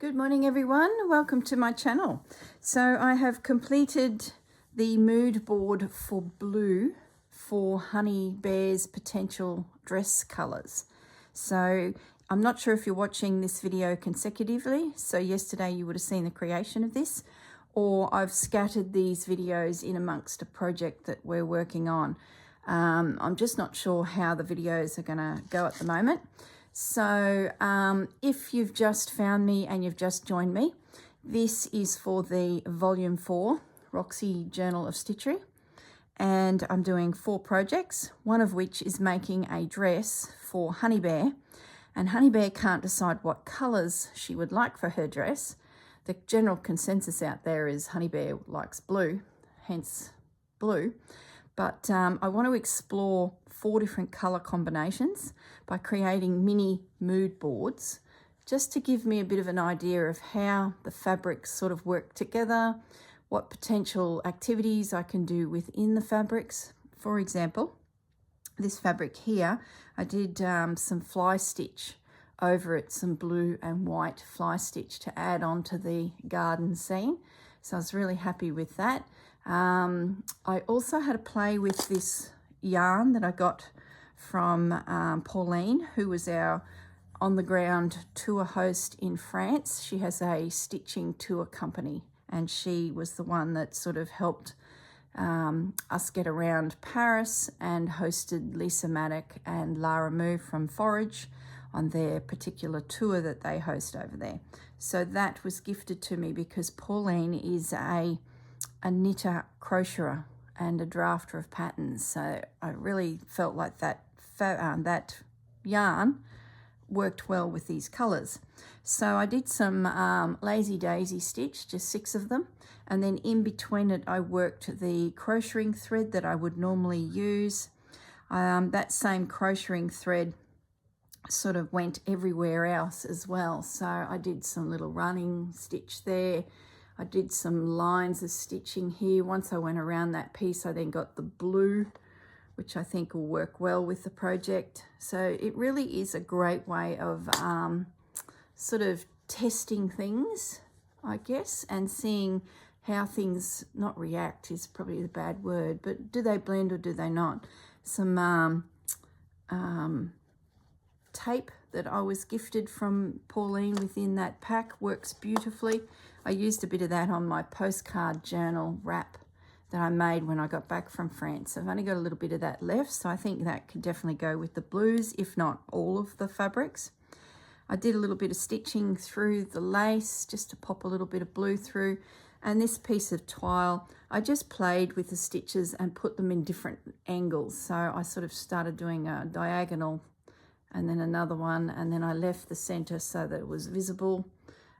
Good morning everyone, welcome to my channel. So I have completed the mood board for blue for Honeybear's potential dress colours. So I'm not sure if you're watching this video consecutively, so yesterday you would have seen the creation of this, or I've scattered these videos in amongst a project that we're working on. I'm just not sure how the videos are going to go at the moment. So if you've just found me and you've just joined me, this is for the Volume 4 Roxy Journal of Stitchery. And I'm doing 4 projects, one of which is making a dress for Honeybear. And Honeybear can't decide what colours she would like for her dress. The general consensus out there is Honeybear likes blue, hence blue. But I want to explore 4 different colour combinations by creating mini mood boards, just to give me a bit of an idea of how the fabrics sort of work together, what potential activities I can do within the fabrics. For example, this fabric here, I did some fly stitch over it, some blue and white fly stitch to add on to the garden scene. So I was really happy with that. I also had a play with this yarn that I got from Pauline, who was our on-the-ground tour host in France. She has a stitching tour company, and she was the one that sort of helped us get around Paris and hosted Lisa Maddock and Lara Moo from Forage on their particular tour that they host over there. So that was gifted to me because Pauline is a knitter, crocheter and a drafter of patterns. So I really felt like that yarn worked well with these colours. So I did some lazy daisy stitch, just 6 of them, and then in between it I worked the crocheting thread that I would normally use. That same crocheting thread sort of went everywhere else as well. So I did some little running stitch there. I did some lines of stitching here. Once I went around that piece, I then got the blue, which I think will work well with the project. So it really is a great way of sort of testing things, I guess, and seeing how things not react is probably the bad word, but do they blend or do they not? Some tape that I was gifted from Pauline within that pack works beautifully. I used a bit of that on my postcard journal wrap that I made when I got back from France. I've only got a little bit of that left, so I think that could definitely go with the blues, if not all of the fabrics. I did a little bit of stitching through the lace just to pop a little bit of blue through. And this piece of twill, I just played with the stitches and put them in different angles. So I sort of started doing a diagonal and then another one, and then I left the center so that it was visible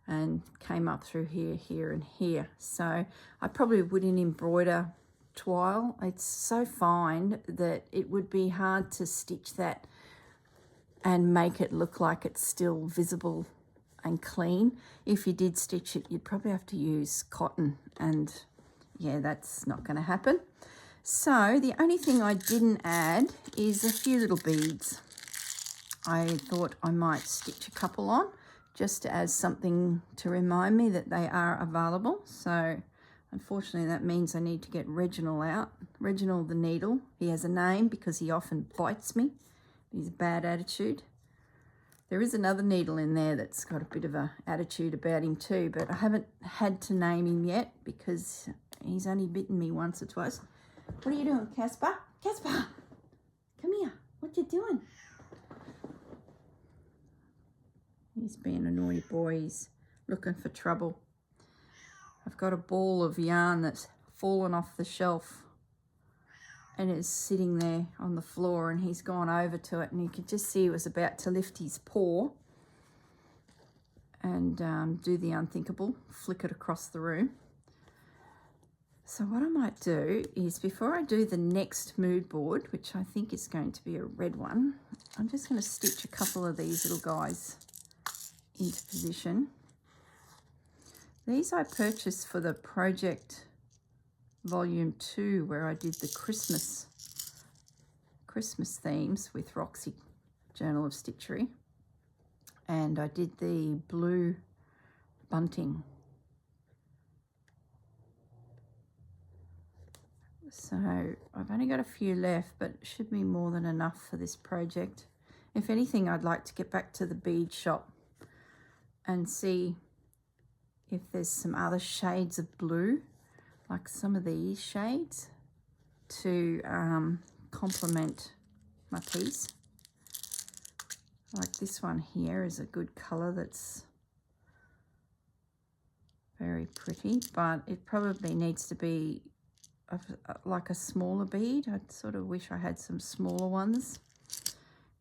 and came up through here, here, and here. So I probably wouldn't embroider twill. It's so fine that it would be hard to stitch that and make it look like it's still visible and clean. If you did stitch it, you'd probably have to use cotton, and yeah, that's not going to happen. So the only thing I didn't add is a few little beads. I thought I might stitch a couple on just as something to remind me that they are available. So unfortunately that means I need to get Reginald out. Reginald the needle. He has a name because he often bites me. He's a bad attitude. There is another needle in there that's got a bit of an attitude about him too, but I haven't had to name him yet because he's only bitten me once or twice. What are you doing, Casper? Casper, come here. What you doing? He's being a naughty boy. He's looking for trouble. I've got a ball of yarn that's fallen off the shelf and is sitting there on the floor, and he's gone over to it, and you could just see he was about to lift his paw and do the unthinkable, flick it across the room. So what I might do is, before I do the next mood board, which I think is going to be a red one, I'm just going to stitch a couple of these little guys into position. These I purchased for the project Volume 2, where I did the Christmas themes with Roxy Journal of Stitchery, and I did the blue bunting. So I've only got a few left, but it should be more than enough for this project. If anything, I'd like to get back to the bead shop and see if there's some other shades of blue, like some of these shades, to complement my piece. Like this one here is a good colour that's very pretty, but it probably needs to be like a smaller bead. I sort of wish I had some smaller ones.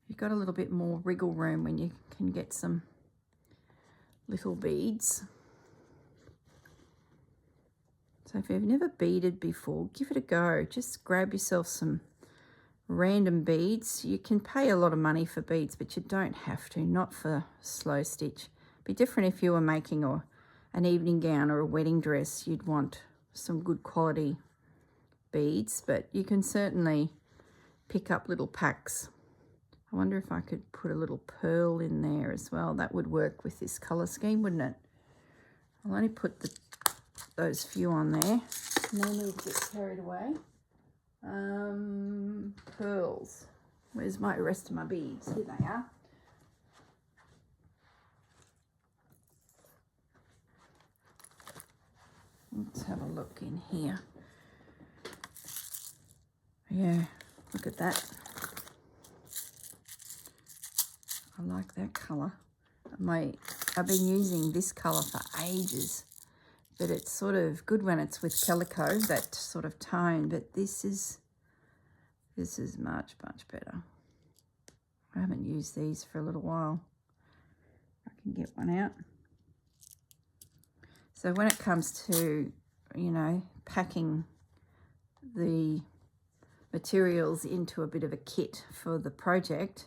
You've got a little bit more wriggle room when you can get some little beads. So if you've never beaded before, give it a go. Just grab yourself some random beads. You can pay a lot of money for beads, but you don't have to, not for slow stitch. Be different if you were making an evening gown or a wedding dress. You'd want some good quality beads, but you can certainly pick up little packs. I wonder if I could put a little pearl in there as well. That would work with this colour scheme, wouldn't it? I'll only put those few on there. No need to get carried away. Pearls. Where's my rest of my beads? Here they are. Let's have a look in here. Yeah, look at that. I like that colour. I've been using this colour for ages, but it's sort of good when it's with calico, that sort of tone, but this is much, much better. I haven't used these for a little while. I can get one out. So when it comes to, you know, packing the materials into a bit of a kit for the project,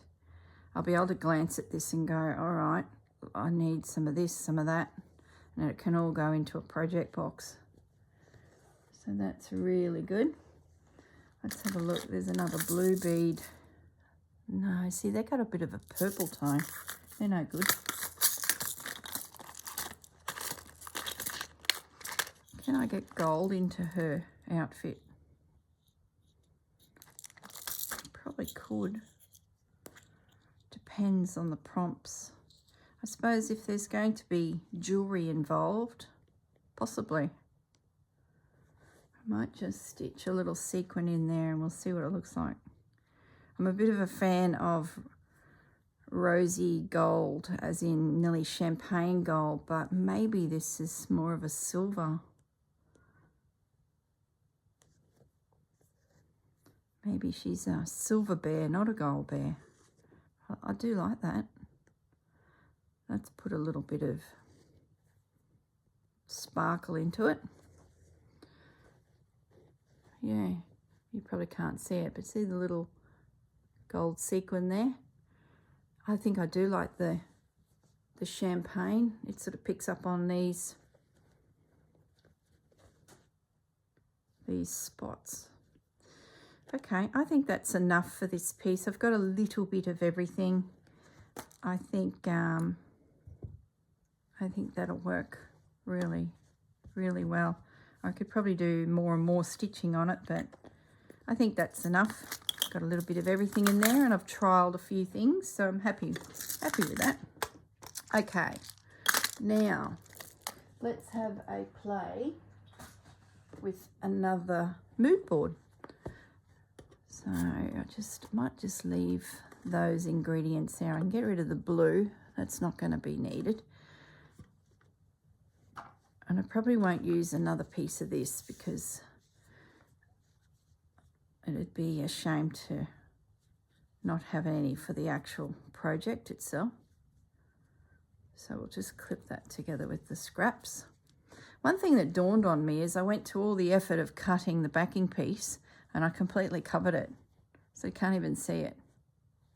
I'll be able to glance at this and go, all right, I need some of this, some of that, and it can all go into a project box. So that's really good. Let's have a look. There's another blue bead. No, see, they got a bit of a purple tone. They're no good. Can I get gold into her outfit? Probably could. Depends on the prompts. I suppose if there's going to be jewellery involved, possibly. I might just stitch a little sequin in there and we'll see what it looks like. I'm a bit of a fan of rosy gold, as in nearly champagne gold, but maybe this is more of a silver. Maybe she's a silver bear, not a gold bear. I do like that. Let's put a little bit of sparkle into it. Yeah, you probably can't see it, but see the little gold sequin there? I think I do like the champagne. It sort of picks up on these spots. Okay, I think that's enough for this piece. I've got a little bit of everything. I think that'll work really, really well. I could probably do more and more stitching on it, but I think that's enough. Got a little bit of everything in there, and I've trialed a few things, so I'm happy with that. Okay, now let's have a play with another mood board. So I might just leave those ingredients there and get rid of the blue. That's not going to be needed. And I probably won't use another piece of this because it'd be a shame to not have any for the actual project itself. So we'll just clip that together with the scraps. One thing that dawned on me is I went to all the effort of cutting the backing piece and I completely covered it, so you can't even see it.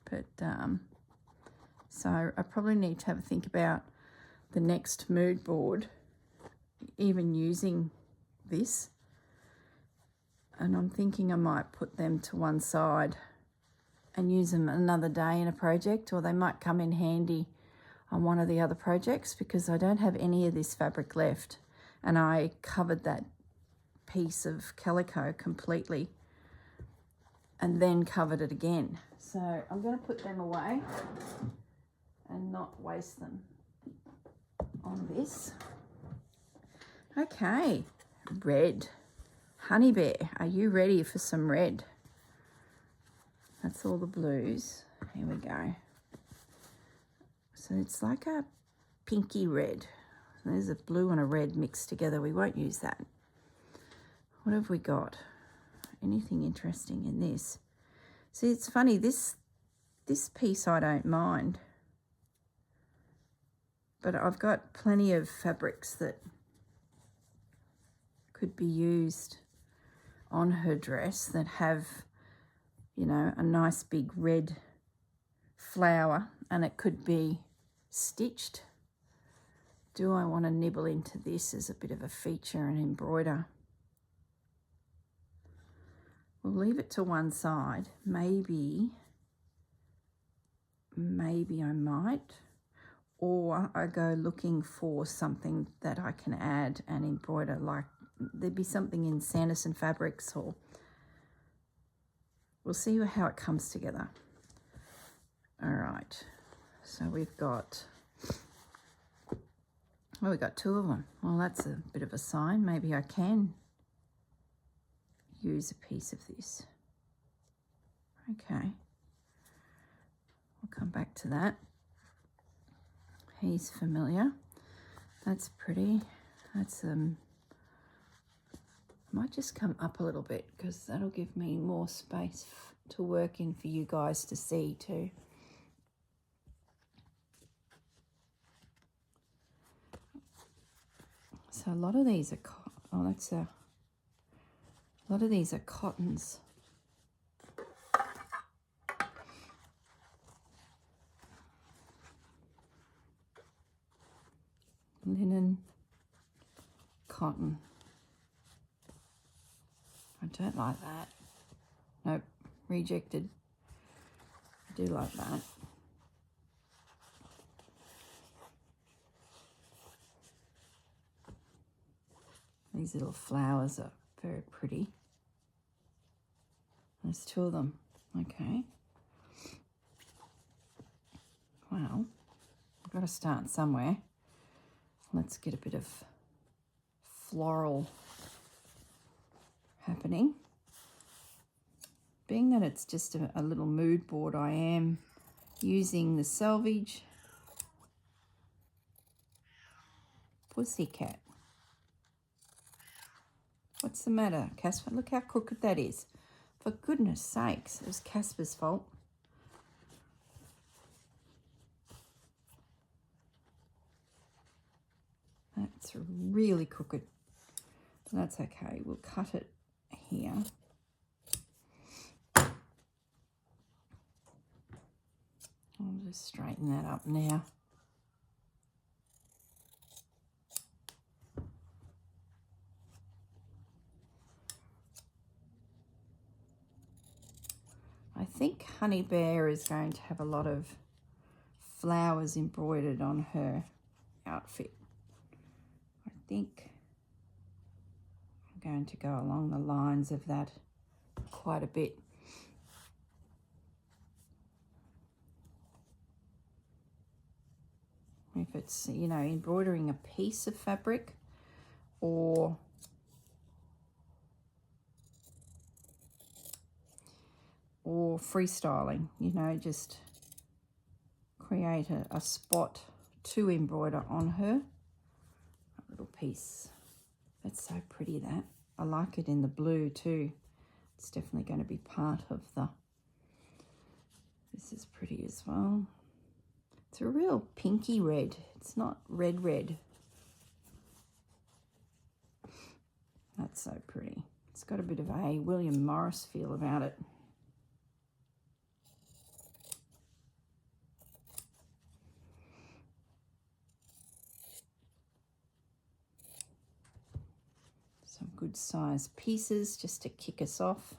But so I probably need to have a think about the next mood board, even using this. And I'm thinking I might put them to one side and use them another day in a project, or they might come in handy on one of the other projects because I don't have any of this fabric left, and I covered that piece of calico completely and then covered it again. So I'm going to put them away and not waste them on this. Okay, red. Honeybear, are you ready for some red? That's all the blues. Here we go. So it's like a pinky red. There's a blue and a red mixed together. We won't use that. What have we got? Anything interesting in this? See, it's funny, this piece I don't mind. But I've got plenty of fabrics that could be used on her dress that have, you know, a nice big red flower, and it could be stitched. Do I want to nibble into this as a bit of a feature and embroider? We'll leave it to one side. Maybe I might. Or I go looking for something that I can add and embroider, like there'd be something in Sanderson Fabrics, or we'll see how it comes together. All right, so we've got, well, we've got two of them. Well, that's a bit of a sign. Maybe I can use a piece of this. Okay, we'll come back to that. He's familiar. That's pretty. That's might just come up a little bit because that'll give me more space to work in for you guys to see too. So a lot of these are a lot of these are cottons. Linen, cotton. I don't like that. Nope, rejected. I do like that. These little flowers are very pretty. There's two of them. Okay. Well, I've got to start somewhere. Let's get a bit of floral happening. Being that it's just a little mood board, I am using the selvage pussycat. What's the matter, Casper? Look how crooked that is. For goodness sakes, it was Casper's fault. That's really crooked. That's okay. We'll cut it here. I'll just straighten that up now. I think Honeybear is going to have a lot of flowers embroidered on her outfit. I think I'm going to go along the lines of that quite a bit. If it's, you know, embroidering a piece of fabric or freestyling, you know, just create a spot to embroider on her. A little piece. That's so pretty, that. I like it in the blue too. It's definitely going to be part of the... This is pretty as well. It's a real pinky red. It's not red red. That's so pretty. It's got a bit of a William Morris feel about it. Some good sized pieces just to kick us off.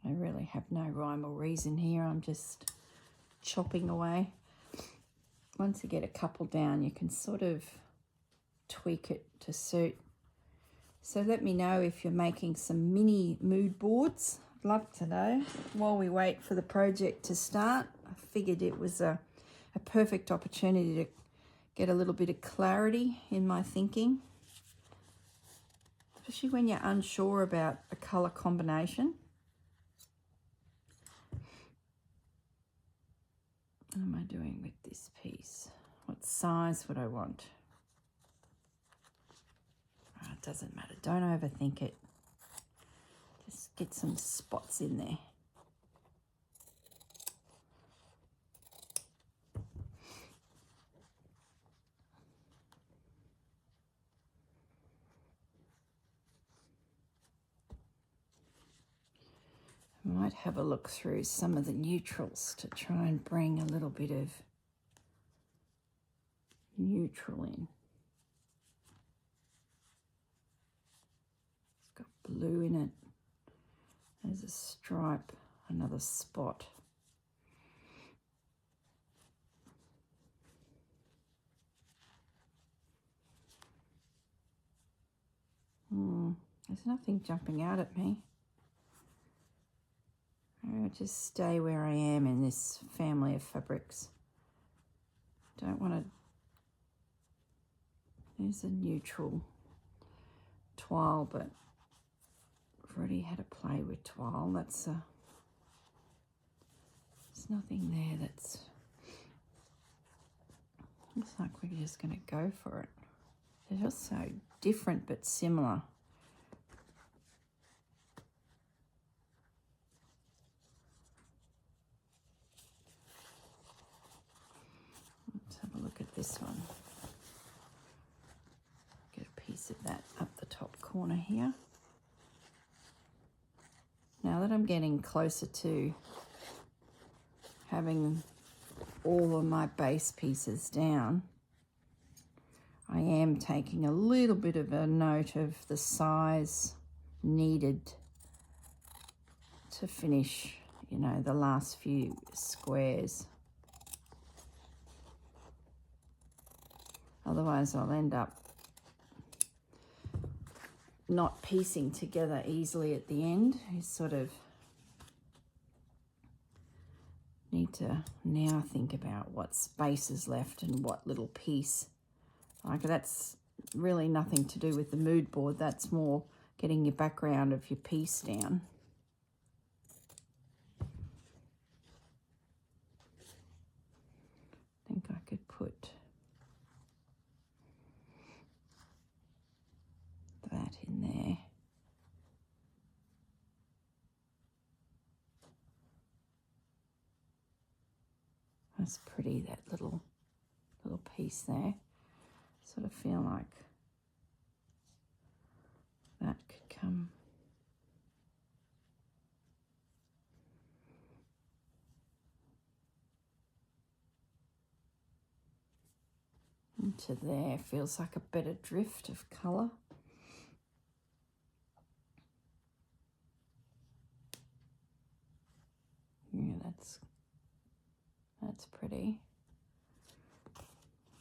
I really have no rhyme or reason here. I'm just chopping away. Once you get a couple down, you can sort of tweak it to suit. So let me know if you're making some mini mood boards. I'd love to know. While we wait for the project to start, I figured it was a perfect opportunity to get a little bit of clarity in my thinking, especially when you're unsure about a colour combination. What am I doing with this piece? What size would I want? Oh, it doesn't matter. Don't overthink it. Just get some spots in there. I might have a look through some of the neutrals to try and bring a little bit of neutral in. It's got blue in it. There's a stripe, another spot. There's nothing jumping out at me. I'll just stay where I am in this family of fabrics. Don't want to... There's a neutral toile, but I've already had a play with toile. There's nothing there that's... Looks like we're just going to go for it. They're just so different but similar. Let's have a look at this one. Get a piece of that up the top corner here. Now that I'm getting closer to having all of my base pieces down, I am taking a little bit of a note of the size needed to finish, you know, the last few squares. Otherwise I'll end up not piecing together easily at the end. You sort of need to now think about what space is left and what little piece. Like, that's really nothing to do with the mood board. That's more getting your background of your piece down. I think I could put that in there. That's pretty, that little piece there. Sort of feel like that could come into there. Feels like a better drift of colour. Yeah, that's pretty.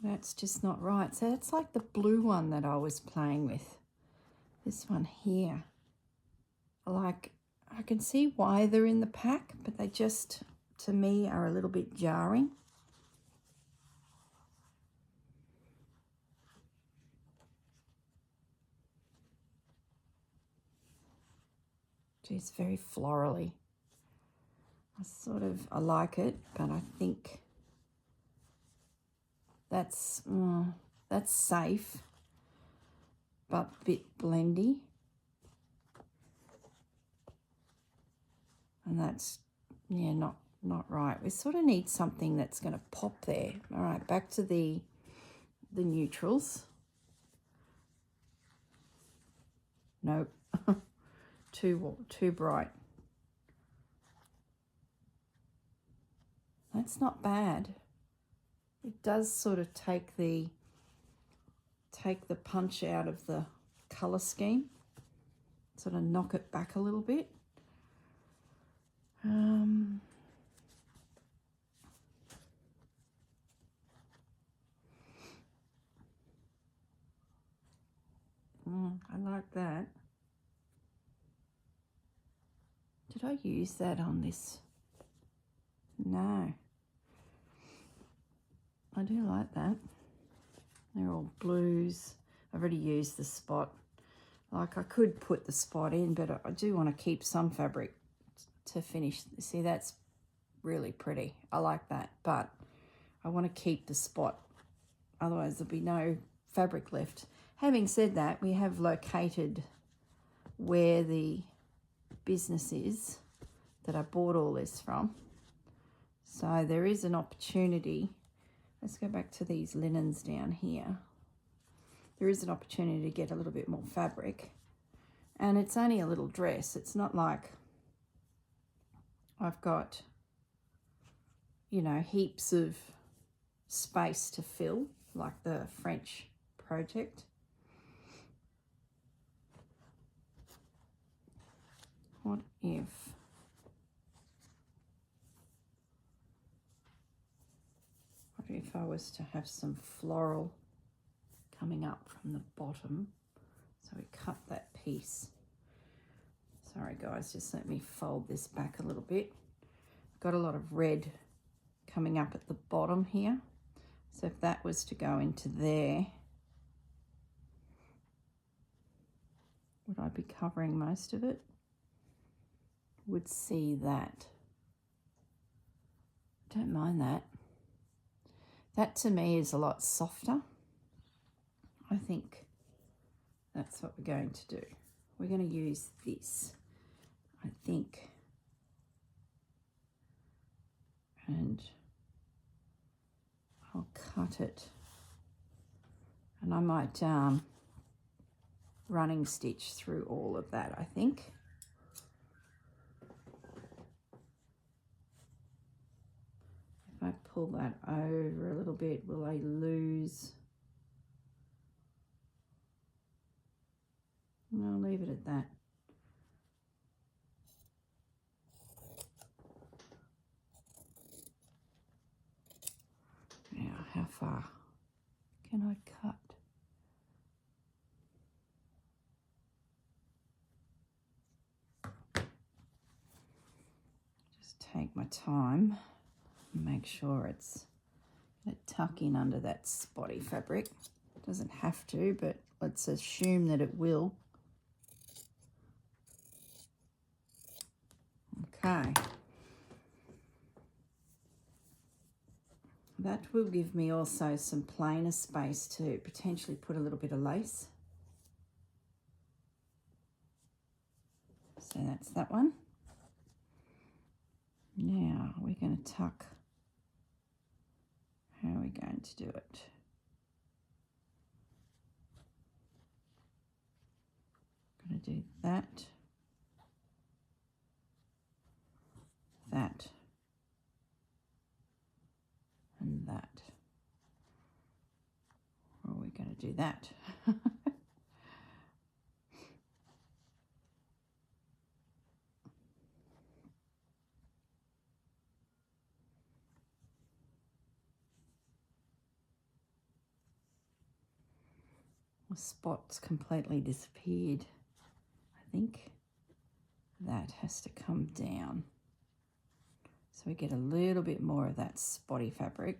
That's just not right. So that's like the blue one that I was playing with. This one here. Like, I can see why they're in the pack, but they just, to me, are a little bit jarring. It's very florally. I like it, but I think that's safe, but a bit blendy. And that's, yeah, not right. We sort of need something that's going to pop there. All right, back to the neutrals. Nope, too bright. That's not bad. It does sort of take the punch out of the colour scheme, sort of knock it back a little bit. I like that. Did I use that on this? No. I do like that. They're all blues. I've already used the spot. Like I could put the spot in, but I do want to keep some fabric to finish. See, that's really pretty. I like that, but I want to keep the spot. Otherwise there'll be no fabric left. Having said that, we have located where the business is that I bought all this from. So there is an opportunity. Let's go back to these linens down here. There is an opportunity to get a little bit more fabric. And it's only a little dress. It's not like I've got, you know, heaps of space to fill like the French project. What if I was to have some floral coming up from the bottom? So we cut that piece. Sorry guys, just let me fold this back a little bit. Got a lot of red coming up at the bottom here. So if that was to go into there, would I be covering most of it? Would see that. Don't mind that. That to me is a lot softer. I think that's what we're going to do. We're going to use this, I think. And I'll cut it. And I might running stitch through all of that, I think. If I pull that over a little bit, will I lose? No, I'll leave it at that. Now, how far can I cut? Just take my time and make sure it's going to tuck in under that spotty fabric. It doesn't have to, but let's assume that it will. Okay. That will give me also some plainer space to potentially put a little bit of lace. So that's that one. Now we're going to tuck. How are we going to do it? I'm going to do that, that, and that. Or are we going to do that? The spot's completely disappeared. I think that has to come down. So we get a little bit more of that spotty fabric.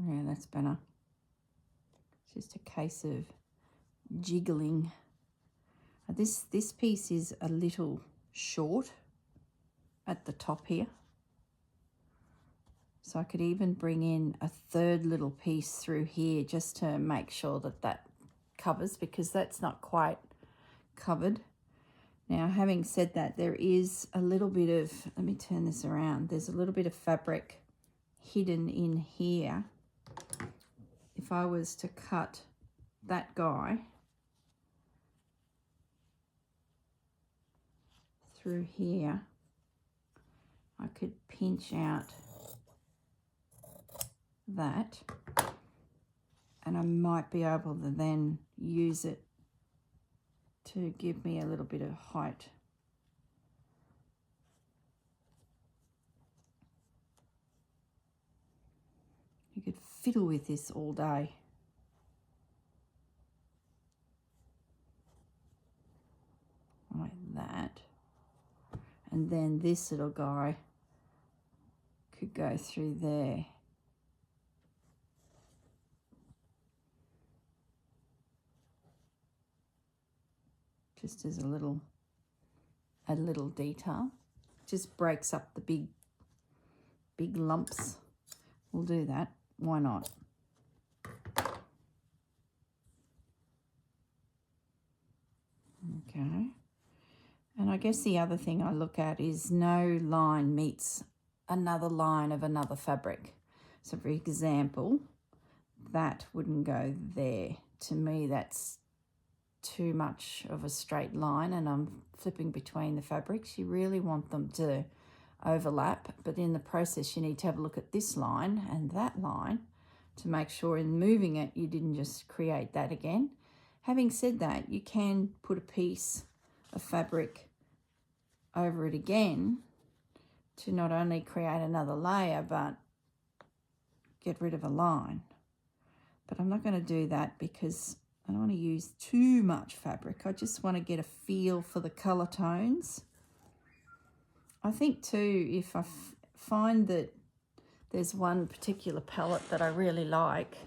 Yeah, that's better. It's just a case of jiggling. This piece is a little short at the top here. So I could even bring in a third little piece through here just to make sure that that covers, because that's not quite covered. Now, having said that, there is a little bit of, let me turn this around. There's a little bit of fabric hidden in here. if I was to cut that guy through here, I could pinch out that, and I might be able to then use it to give me a little bit of height. You could fiddle with this all day. Like that. And then this little guy could go through there. Just as a little detail. Just breaks up the big lumps. We'll do that. Why not? Okay. And I guess the other thing I look at is no line meets another line of another fabric. So for example, that wouldn't go there. To me, that's too much of a straight line, and I'm flipping between the fabrics. You really want them to overlap, but in the process you need to have a look at this line and that line to make sure in moving it you didn't just create that again. Having said that, you can put a piece of fabric over it again to not only create another layer but get rid of a line. But I'm not going to do that because I don't want to use too much fabric. I just want to get a feel for the colour tones. I think too, if I find that there's one particular palette that I really like,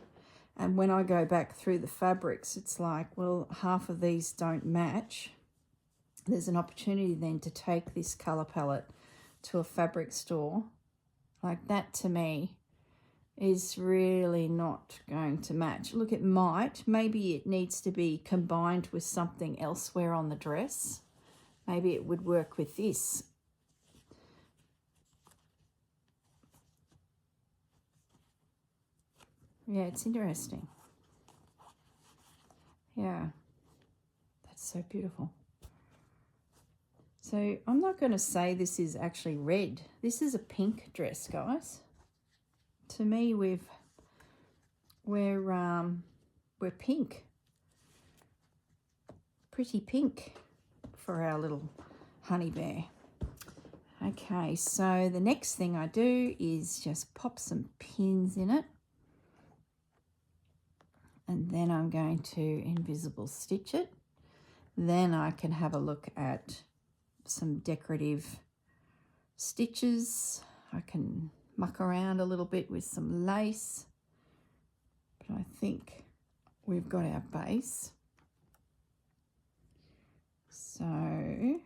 and when I go back through the fabrics, it's like, well, half of these don't match. There's an opportunity then to take this colour palette to a fabric store. Like that to me is really not going to match. Look, it might. Maybe it needs to be combined with something elsewhere on the dress. Maybe it would work with this. Yeah, it's interesting. Yeah, that's so beautiful. So I'm not going to say this is actually red. This is a pink dress, guys. To me, we're pink. Pretty pink for our little honey bear. Okay, so the next thing I do is just pop some pins in it. And then I'm going to invisible stitch it. Then I can have a look at some decorative stitches. I can muck around a little bit with some lace, but I think we've got our base. So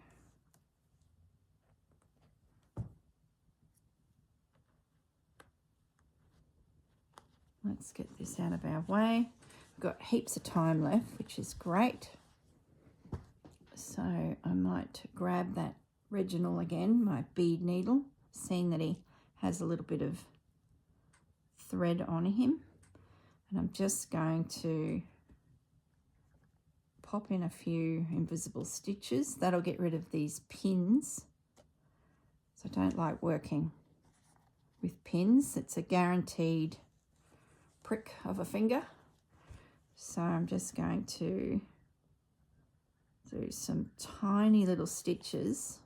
let's get this out of our way. We've got heaps of time left, which is great. So I might grab that Reginald again, my bead needle, seeing that he has a little bit of thread on him. And I'm just going to pop in a few invisible stitches. That'll get rid of these pins. So I don't like working with pins. It's a guaranteed prick of a finger. So I'm just going to do some tiny little stitches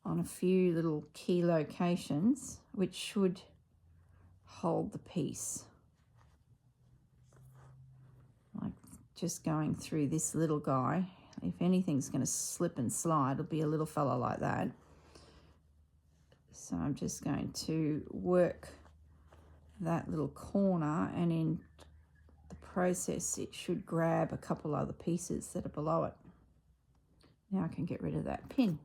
on a few little key locations, which should hold the piece. Like just going through this little guy. If anything's going to slip and slide, it'll be a little fella like that. So I'm just going to work that little corner, and in the process it should grab a couple other pieces that are below it. Now I can get rid of that pin.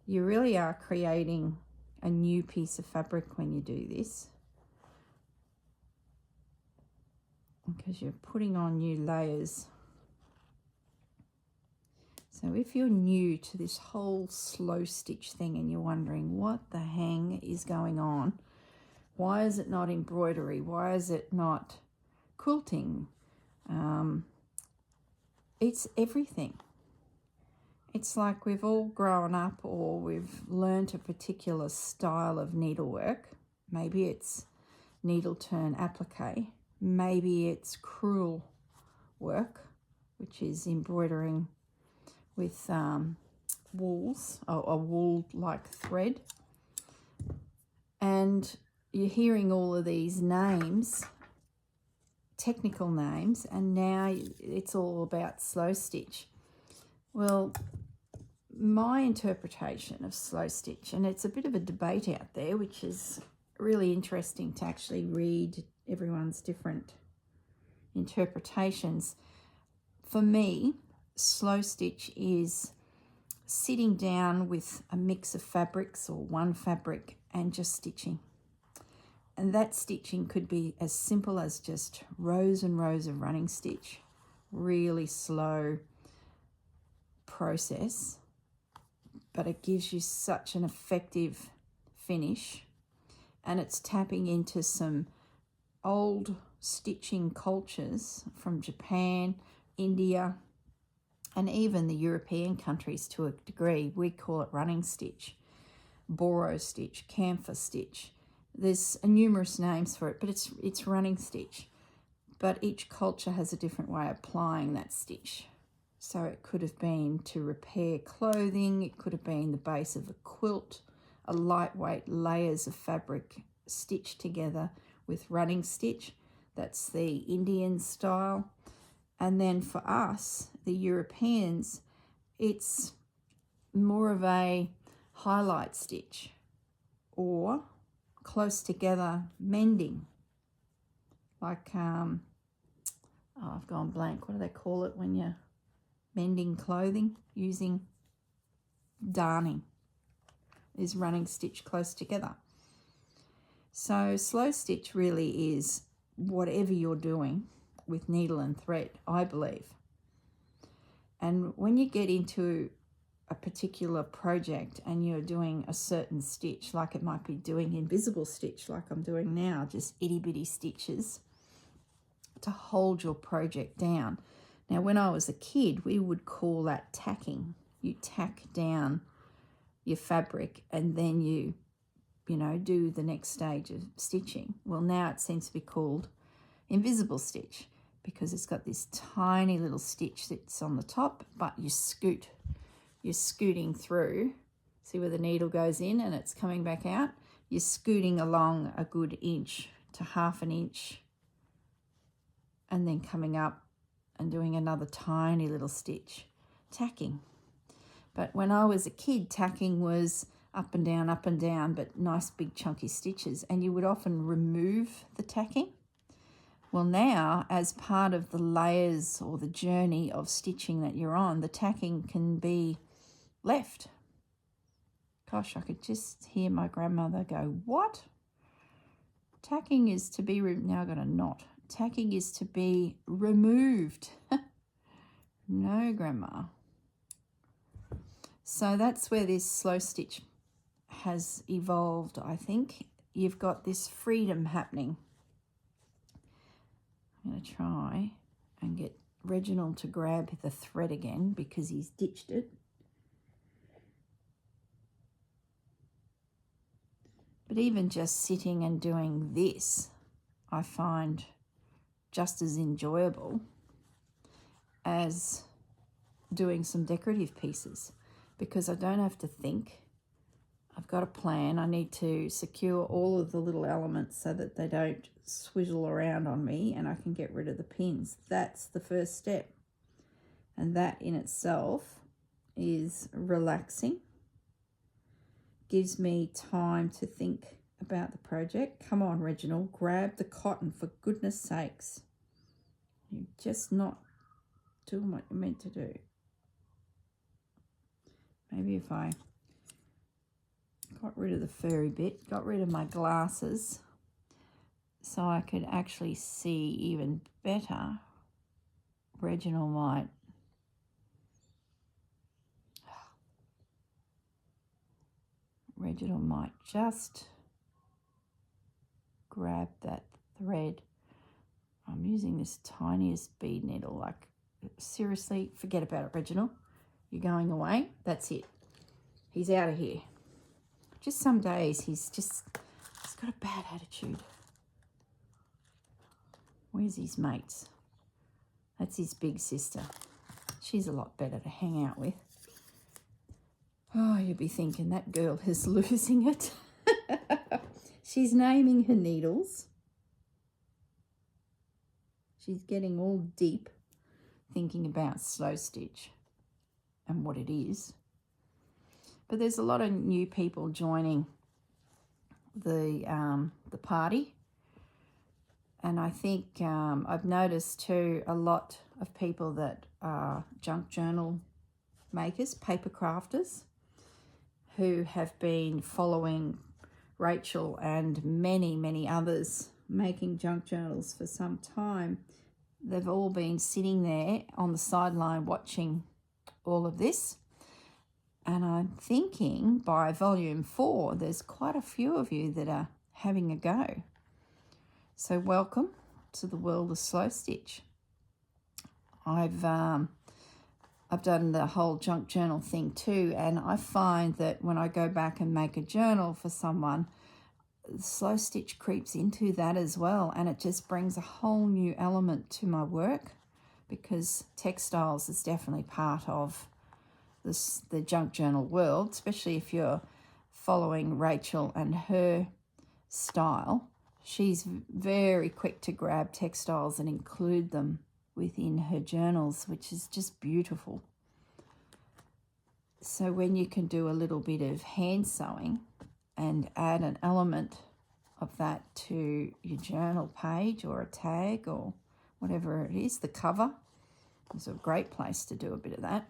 You really are creating a new piece of fabric when you do this, because you're putting on new layers. So if you're new to this whole slow stitch thing and you're wondering what the hang is going on, why is it not embroidery? Why is it not quilting? It's everything. It's like we've all grown up or we've learned a particular style of needlework. Maybe it's needle turn applique. Maybe it's crewel work, which is embroidering with wools, or a wool-like thread. And you're hearing all of these names, technical names, and now it's all about slow stitch. Well, my interpretation of slow stitch, and it's a bit of a debate out there, which is really interesting to actually read everyone's different interpretations. For me, slow stitch is sitting down with a mix of fabrics or one fabric and just stitching. And that stitching could be as simple as just rows and rows of running stitch, really slow process, but it gives you such an effective finish, and it's tapping into some old stitching cultures from Japan, India, and even the European countries to a degree. We call it running stitch, boro stitch, camphor stitch. There's numerous names for it, but it's running stitch. But each culture has a different way of applying that stitch. So it could have been to repair clothing, it could have been the base of a quilt, a lightweight layers of fabric stitched together with running stitch. That's the Indian style. And then for us, the Europeans, it's more of a highlight stitch or close together mending. Like, I've gone blank. What do they call it when you're mending clothing? Using darning is running stitch close together. So slow stitch really is whatever you're doing with needle and thread, I believe. And when you get into a particular project and you're doing a certain stitch, like it might be doing invisible stitch like I'm doing now, just itty bitty stitches to hold your project down. Now when I was a kid, we would call that tacking. You tack down your fabric and then you do the next stage of stitching. Well, now it seems to be called invisible stitch because it's got this tiny little stitch that's on the top, but you're scooting through. See where the needle goes in and it's coming back out? You're scooting along a good inch to half an inch and then coming up and doing another tiny little stitch, tacking. But when I was a kid, tacking was up and down, but nice big chunky stitches, and you would often remove the tacking. Well, now, as part of the layers or the journey of stitching that you're on, the tacking can be left. Gosh, I could just hear my grandmother go, what? Tacking is to be, now I've got a knot. Tacking is to be removed. No, Grandma. So that's where this slow stitch has evolved, I think. You've got this freedom happening. I'm going to try and get Reginald to grab the thread again because he's ditched it. But even just sitting and doing this, I find just as enjoyable as doing some decorative pieces because I don't have to think. I've got a plan. I need to secure all of the little elements so that they don't swizzle around on me and I can get rid of the pins. That's the first step. And that in itself is relaxing. Gives me time to think about the project. Come on, Reginald, grab the cotton for goodness sakes. You're just not doing what you're meant to do. Maybe if I got rid of the furry bit, got rid of my glasses so I could actually see even better, Reginald might Reginald might just grab that thread. I'm using this tiniest bead needle. Like, seriously, forget about it, Reginald. You're going away. That's it. He's out of here. Just some days he's got a bad attitude. Where's his mates? That's his big sister. She's a lot better to hang out with. Oh, you'll be thinking that girl is losing it. She's naming her needles. She's getting all deep, thinking about slow stitch and what it is. But there's a lot of new people joining the party. And I think I've noticed too a lot of people that are junk journal makers, paper crafters, who have been following Rachel and many, many others making junk journals for some time. They've all been sitting there on the sideline watching all of this. And I'm thinking by volume 4, there's quite a few of you that are having a go. So welcome to the world of slow stitch. I've done the whole junk journal thing too, and I find that when I go back and make a journal for someone, slow stitch creeps into that as well, and it just brings a whole new element to my work, because textiles is definitely part of the junk journal world, especially if you're following Rachel and her style. She's very quick to grab textiles and include them within her journals, which is just beautiful. So when you can do a little bit of hand sewing and add an element of that to your journal page or a tag or whatever it is, the cover is a great place to do a bit of that.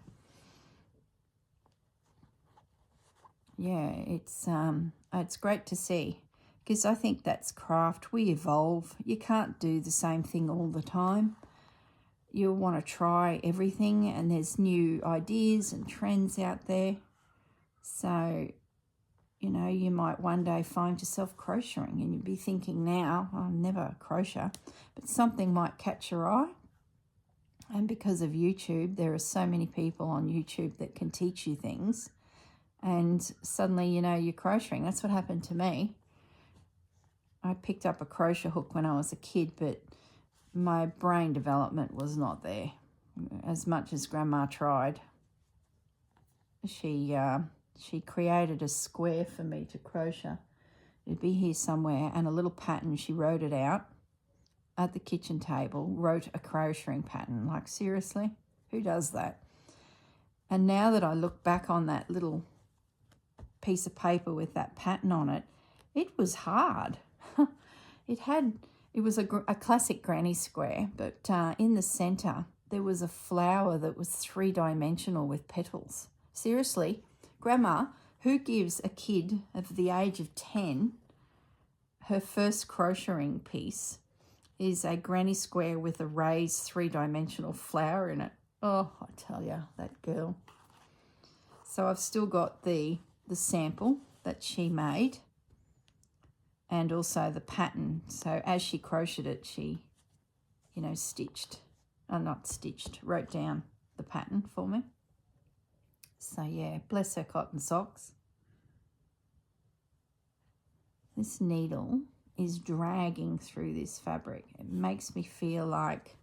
Yeah, it's great to see, because I think that's craft. We evolve. You can't do the same thing all the time. You'll want to try everything, and there's new ideas and trends out there. So, you know, you might one day find yourself crocheting and you'd be thinking now, I'll never crochet, but something might catch your eye. And because of YouTube, there are so many people on YouTube that can teach you things. And suddenly, you know, you're crocheting. That's what happened to me. I picked up a crochet hook when I was a kid, but my brain development was not there. As much as Grandma tried, she created a square for me to crochet. It'd be here somewhere, and a little pattern. She wrote it out at the kitchen table, wrote a crocheting pattern. Like, seriously, who does that? And now that I look back on that little piece of paper with that pattern on it, it was hard. It was a classic granny square, but in the center there was a flower that was 3-dimensional with petals. Seriously, Grandma, who gives a kid of the age of 10 her first crocheting piece, is a granny square with a raised 3-dimensional flower in it. Oh, I tell you, that girl. So I've still got the sample that she made, and also the pattern. So as she crocheted it, she, you know, wrote down the pattern for me. So yeah, bless her cotton socks. This needle is dragging through this fabric. It makes me feel like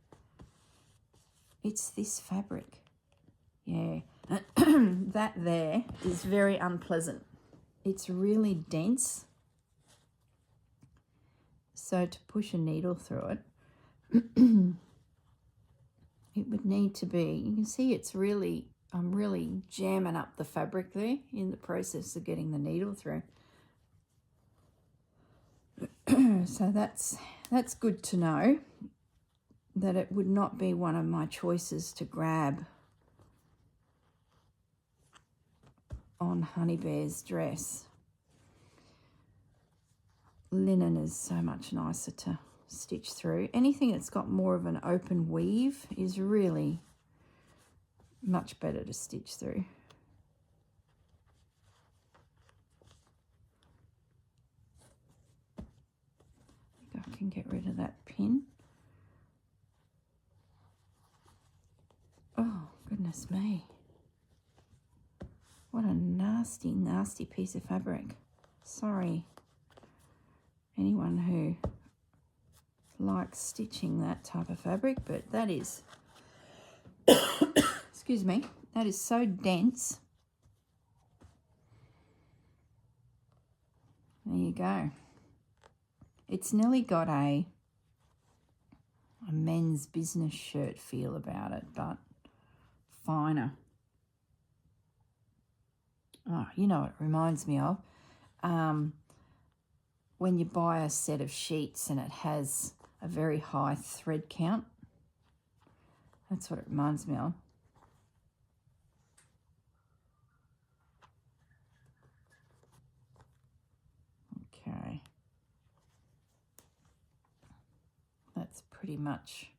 it's this fabric. Yeah, that there is very unpleasant. It's really dense. So to push a needle through it, it would need to be, you can see I'm really jamming up the fabric there in the process of getting the needle through. So that's good to know, that it would not be one of my choices to grab on Honeybear's dress. Linen is so much nicer to stitch through. Anything that's got more of an open weave is really much better to stitch through. can get rid of that pin. Oh, goodness me. What a nasty, nasty piece of fabric. Sorry, anyone who likes stitching that type of fabric, but that is, excuse me, that is so dense. There you go. It's nearly got a men's business shirt feel about it, but finer. Oh, you know what it reminds me of? When you buy a set of sheets and it has a very high thread count. That's what it reminds me of. Okay. That's pretty much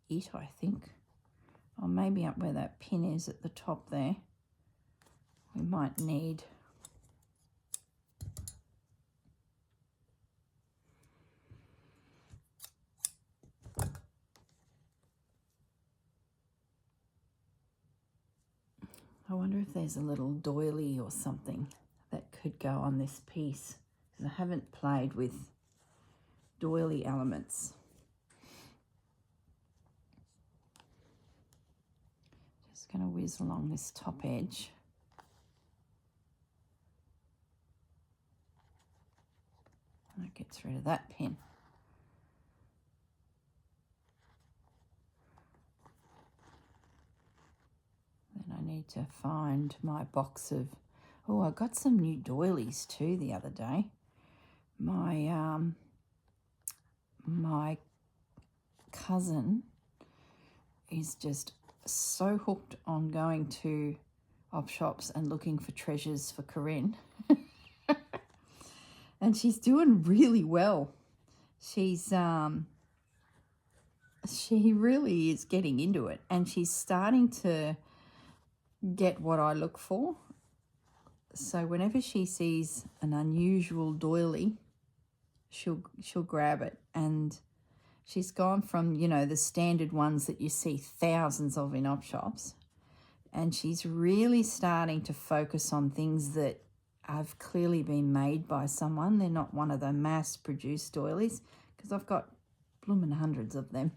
it, I think. Or maybe up where that pin is at the top there. We might need I wonder if there's a little doily or something that could go on this piece, because I haven't played with doily elements. Just going to whiz along this top edge. That gets rid of that pin. Then I need to find my box of, oh, I got some new doilies too the other day. My cousin is just so hooked on going to op shops and looking for treasures for Corrine. And she's doing really well. She's she really is getting into it, and she's starting to get what I look for. So whenever she sees an unusual doily, she'll grab it. And she's gone from, you know, the standard ones that you see thousands of in op shops, and she's really starting to focus on things that have clearly been made by someone. They're not one of the mass-produced doilies, because I've got blooming hundreds of them.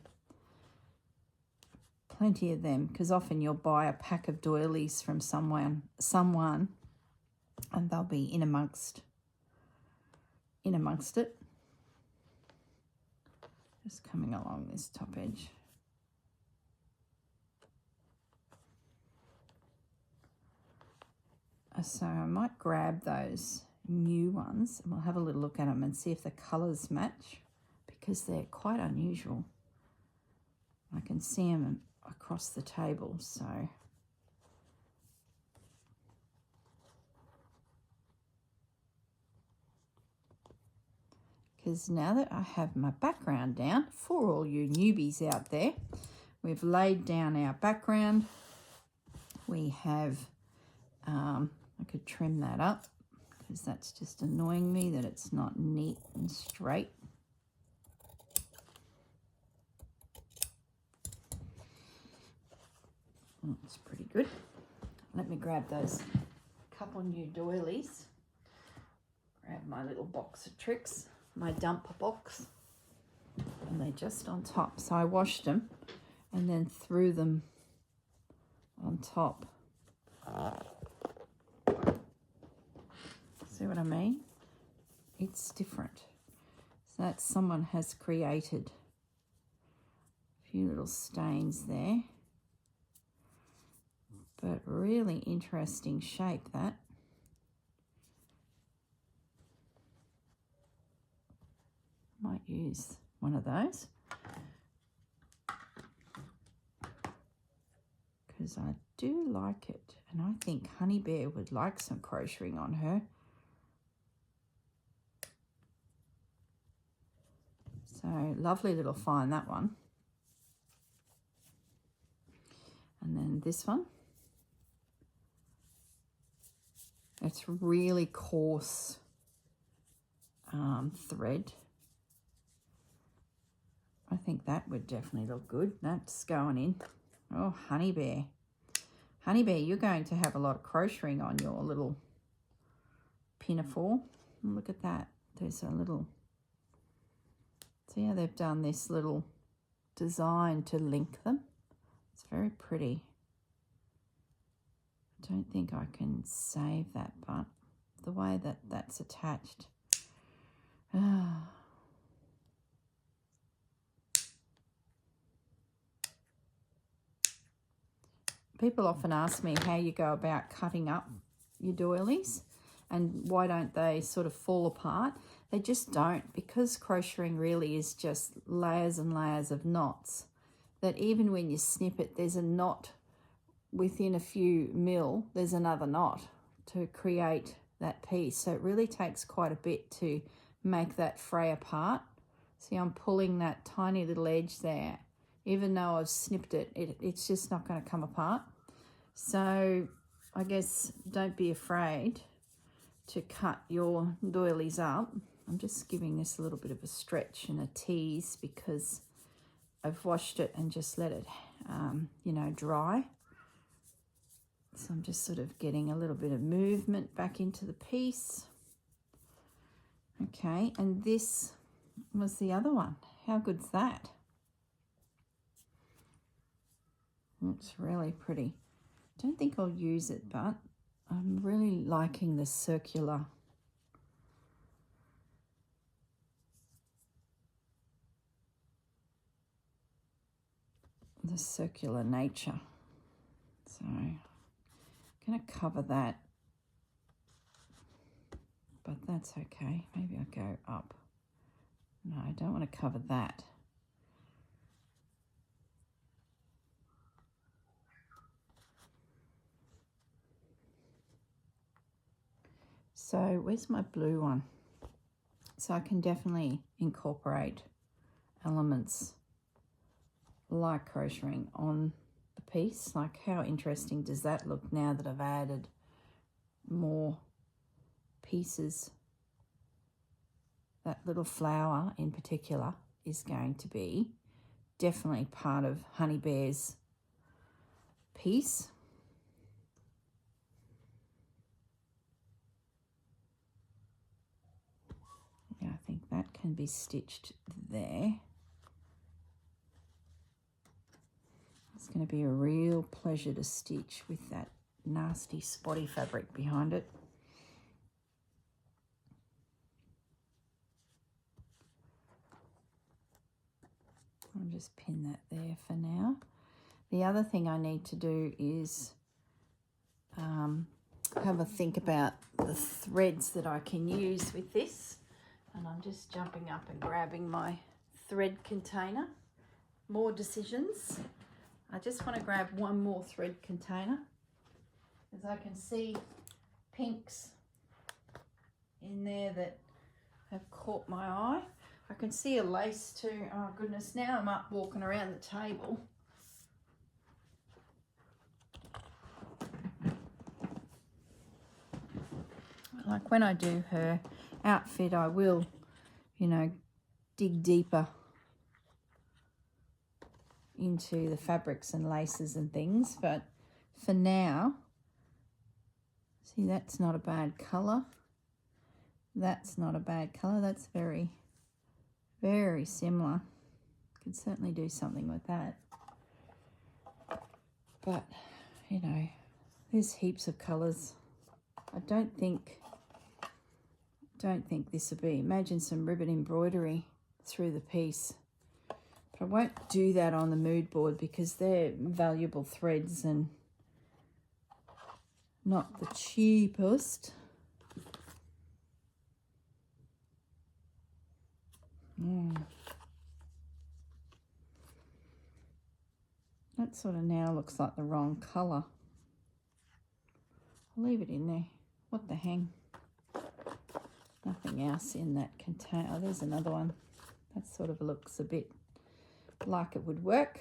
Plenty of them, because often you'll buy a pack of doilies from someone, and they'll be in amongst it. Just coming along this top edge. So I might grab those new ones and we'll have a little look at them and see if the colours match, because they're quite unusual. I can see them across the table, so because now that I have my background down, for all you newbies out there, we've laid down our background. We have I could trim that up, because that's just annoying me that it's not neat and straight. That's pretty good. Let me grab those couple new doilies. Grab my little box of tricks, my dump box, and they're just on top. So I washed them and then threw them on top. See what I mean? It's different. So that someone has created a few little stains there. But really interesting shape, that. Might use one of those, because I do like it, and I think Honeybear would like some crocheting on her. So lovely little find, that one. And then this one. It's really coarse thread. think that would definitely look good. That's going in. Oh, Honeybear. Honeybear, you're going to have a lot of crocheting on your little pinafore. Look at that. There's a little... See how they've done this little design to link them? It's very pretty. I don't think I can save that, but the way that that's attached. People often ask me how you go about cutting up your doilies and why don't they sort of fall apart. They just don't, because crocheting really is just layers and layers of knots, that even when you snip it, there's a knot within a few mil, there's another knot to create that piece. So it really takes quite a bit to make that fray apart. See, I'm pulling that tiny little edge there. Even though I've snipped it, it's just not going to come apart. So I guess don't be afraid to cut your doilies up. I'm just giving this a little bit of a stretch and a tease because I've washed it and just let it, you know, dry. So I'm just sort of getting a little bit of movement back into the piece. Okay, and this was the other one. How good's that? It's really pretty. Don't think I'll use it, but I'm really liking the circular. The circular nature. So I'm going to cover that, but that's okay. Maybe I'll go up. No, I don't want to cover that. So where's my blue one? So I can definitely incorporate elements like crocheting on the piece. Like, how interesting does that look now that I've added more pieces? That little flower in particular is going to be definitely part of Honeybear's piece. Yeah, I think that can be stitched there. It's going to be a real pleasure to stitch with that nasty spotty fabric behind it. I'll just pin that there for now. The other thing I need to do is have a think about the threads that I can use with this. And I'm just jumping up and grabbing my thread container. More decisions. I just want to grab one more thread container because I can see pinks in there that have caught my eye. I can see a lace too. Oh goodness, now I'm up walking around the table. Like when I do her outfit, I will, you know, dig deeper into the fabrics and laces and things, but for now, see, that's not a bad colour. That's not a bad colour. That's very, very similar. Could certainly do something with that. But, you know, there's heaps of colours. I don't think this would be. Imagine some ribbon embroidery through the piece. But I won't do that on the mood board because they're valuable threads and not the cheapest. That sort of now looks like the wrong colour. I'll leave it in there. What the hang? Nothing else in that container. Oh, there's another one. That sort of looks a bit like it would work.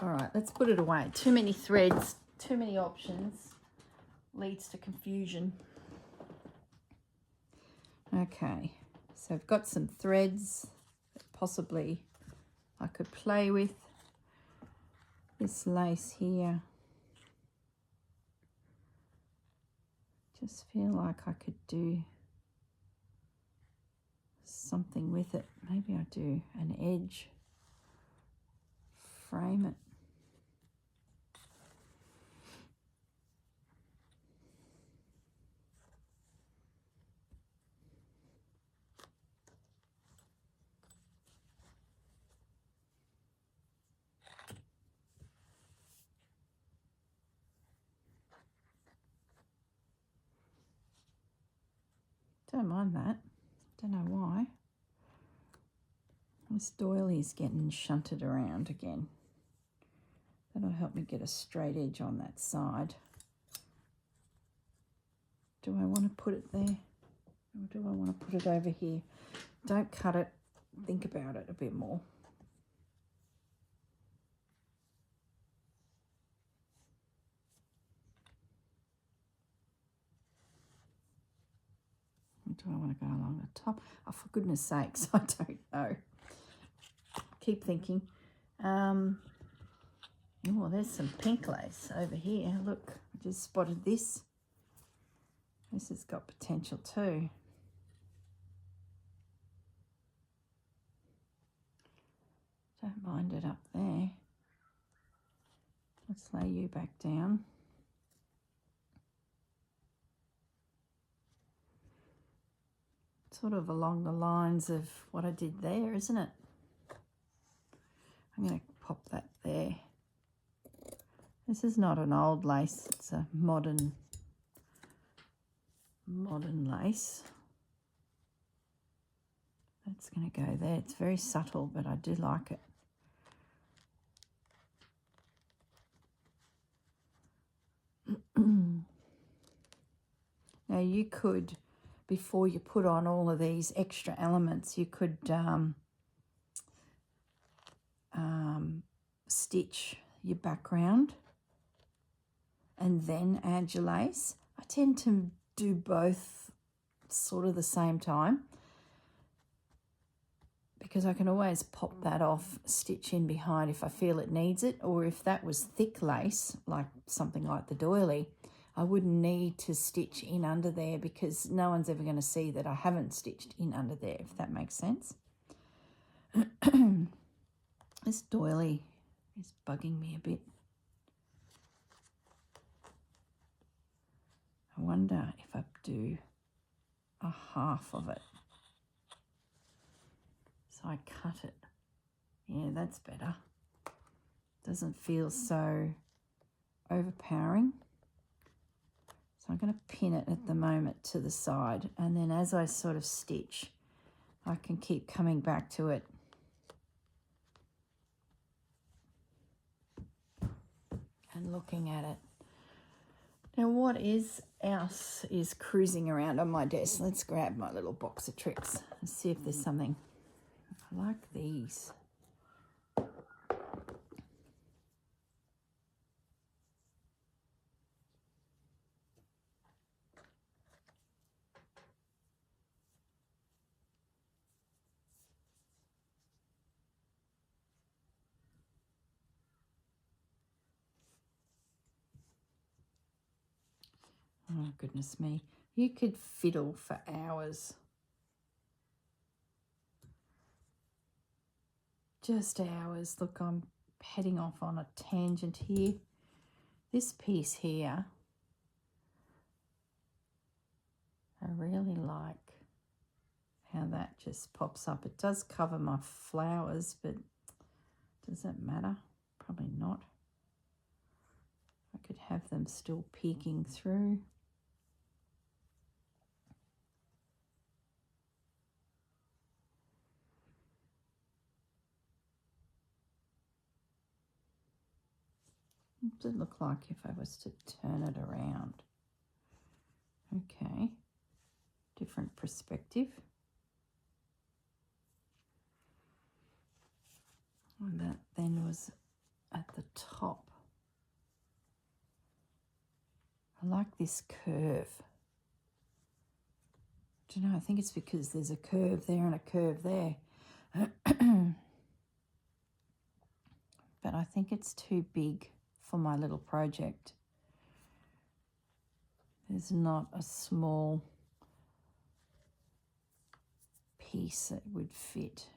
All right, let's put it away. Too many threads, too many options leads to confusion. Okay, so I've got some threads that possibly I could play with this lace here. Just feel like I could do something with it. Maybe I do an edge, frame it. Don't mind that. Don't know why. This doily's getting shunted around again. That'll help me get a straight edge on that side. Do I want to put it there? Or do I want to put it over here? Don't cut it. Think about it a bit more. Do I want to go along the top? Oh, for goodness sakes, I don't know. Keep thinking. Oh, there's some pink lace over here. Look, I just spotted this. This has got potential too. Don't mind it up there. Let's lay you back down. Sort of along the lines of what I did there, isn't it? I'm going to pop that there. This is not an old lace, it's a modern lace. That's going to go there. It's very subtle, but I do like it. Now you could, before you put on all of these extra elements, you could stitch your background and then add your lace. I tend to do both sort of the same time because I can always pop that off, stitch in behind if I feel it needs it, or if that was thick lace, like something like the doily, I wouldn't need to stitch in under there because no one's ever going to see that I haven't stitched in under there, if that makes sense. This doily is bugging me a bit. I wonder if I do a half of it. So I cut it. Yeah, that's better. Doesn't feel so overpowering. So I'm going to pin it at the moment to the side, and then as I sort of stitch, I can keep coming back to it. And looking at it. Now what else is cruising around on my desk? Let's grab my little box of tricks and see if there's something. I like these. Oh, goodness me. You could fiddle for hours. Just hours. Look, I'm heading off on a tangent here. This piece here, I really like how that just pops up. It does cover my flowers, but does that matter? Probably not. I could have them still peeking through. What does it look like if I was to turn it around? Okay, different perspective. And that then was at the top. I like this curve. Do you know, I think it's because there's a curve there and a curve there. but I think it's too big for my little project. There's not a small piece that would fit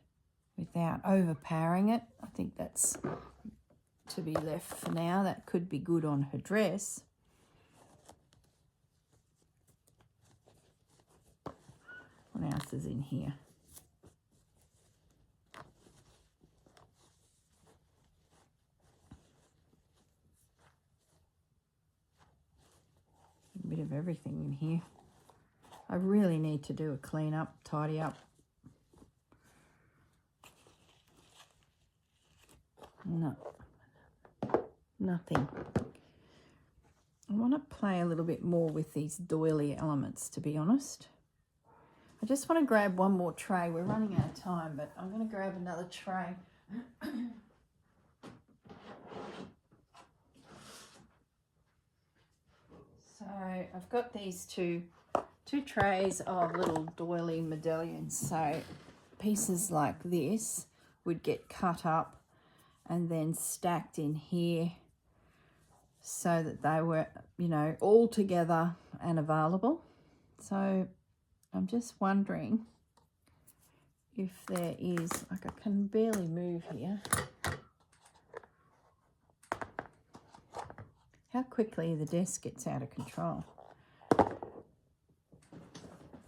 without overpowering it. I think that's to be left for now. That could be good on her dress. What else is in here? A bit of everything in here. I really need to do a clean up, tidy up. No, nothing. I want to play a little bit more with these doily elements, to be honest. I just want to grab one more tray. We're running out of time, but I'm going to grab another tray. So I've got these two trays of little doily medallions. So pieces like this would get cut up and then stacked in here so that they were, you know, all together and available. So I'm just wondering if there is, like, I can barely move here. How quickly the desk gets out of control.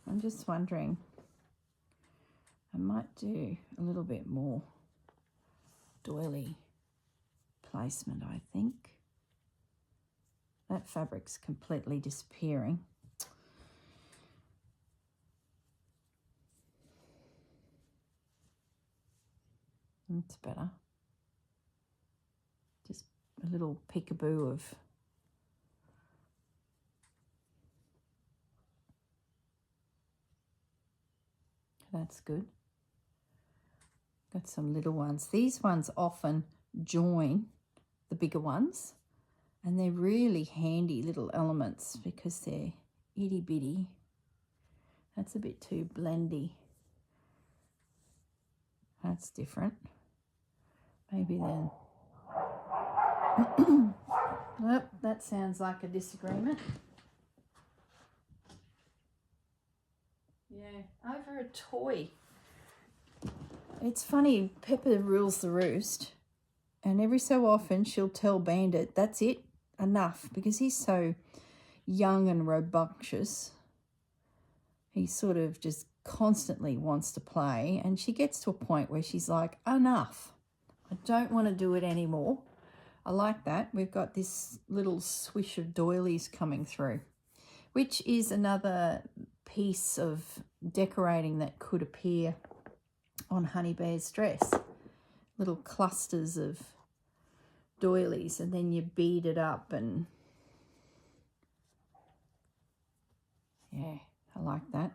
I'm just wondering, I might do a little bit more doily placement, I think. That fabric's completely disappearing. That's better. Just a little peekaboo of that's good. Got some little ones. These ones often join the bigger ones, and they're really handy little elements because they're itty bitty. That's a bit too blendy. That's different. Maybe then. Nope, that sounds like a disagreement. Yeah, over a toy. It's funny, Pepper rules the roost, and every so often she'll tell Bandit, that's it, enough, because he's so young and rambunctious. He sort of just constantly wants to play, and she gets to a point where she's like, enough. I don't want to do it anymore. I like that. We've got this little swish of doilies coming through, which is another piece of decorating that could appear on Honeybear's dress. Little clusters of doilies, and then you bead it up, and yeah, I like that.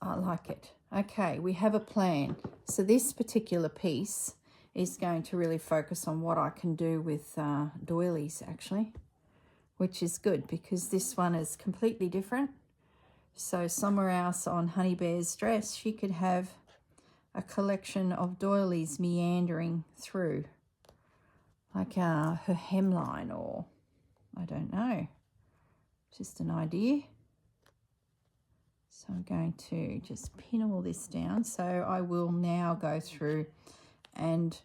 I like it. Okay, we have a plan. So this particular piece is going to really focus on what I can do with doilies, actually, which is good because this one is completely different. So somewhere else on Honeybear's dress, she could have a collection of doilies meandering through, like her hemline, or I don't know, just an idea. So I'm going to just pin all this down. So I will now go through and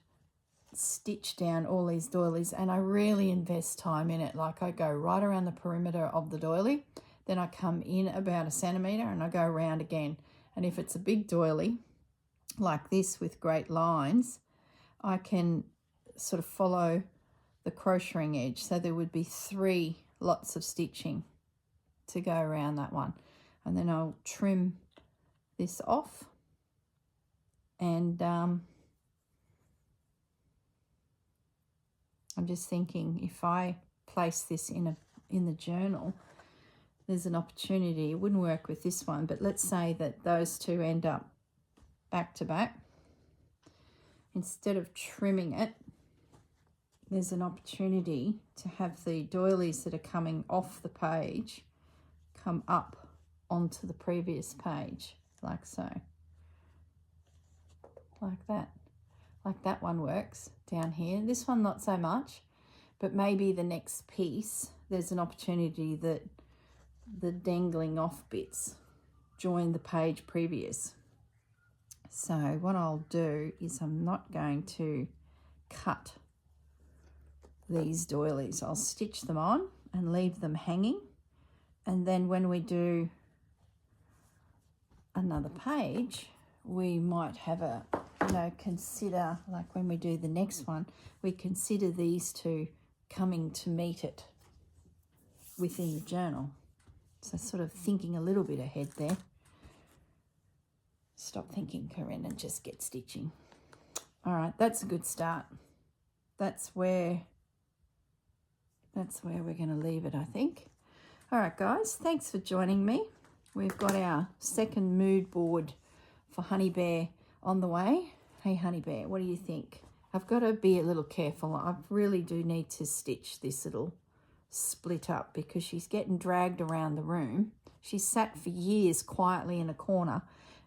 stitch down all these doilies, and I really invest time in it. Like, I go right around the perimeter of the doily, then I come in about 1 centimetre and I go around again. And if it's a big doily like this with great lines, I can sort of follow the crocheting edge. So there would be 3 lots of stitching to go around that one. And then I'll trim this off, and I'm just thinking, if I place this in the journal, there's an opportunity. It wouldn't work with this one, but let's say that those two end up back to back. Instead of trimming it, there's an opportunity to have the doilies that are coming off the page come up onto the previous page, like so. like that. Like that one works down here. This one not so much, but maybe the next piece, there's an opportunity that the dangling off bits join the page previous. So what I'll do is I'm not going to cut these doilies. I'll stitch them on and leave them hanging. And then when we do another page, we might have a, consider, like when we do the next one, we consider these two coming to meet it within the journal. So sort of thinking a little bit ahead there. Stop thinking, Corrine, and just get stitching. All right, that's a good start. That's where we're going to leave it, I think. All right, guys, thanks for joining me. We've got our second mood board for Honeybear on the way. Hey, Honeybear, what do you think? I've got to be a little careful. I really do need to stitch this little split up because she's getting dragged around the room. She's sat for years quietly in a corner,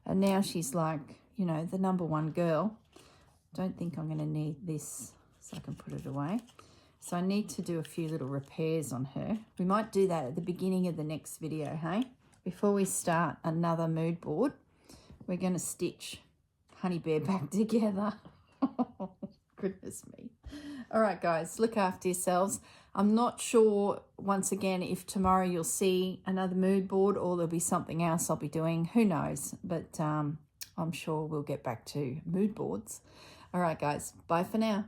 and now she's like, the #1 girl. Don't think I'm going to need this, so I can put it away. So I need to do a few little repairs on her. We might do that at the beginning of the next video, hey? Before we start another mood board, we're going to stitch Honeybear back together. Goodness me. All right, guys, look after yourselves. I'm not sure, once again, if tomorrow you'll see another mood board or there'll be something else I'll be doing. Who knows? But I'm sure we'll get back to mood boards. All right, guys, bye for now.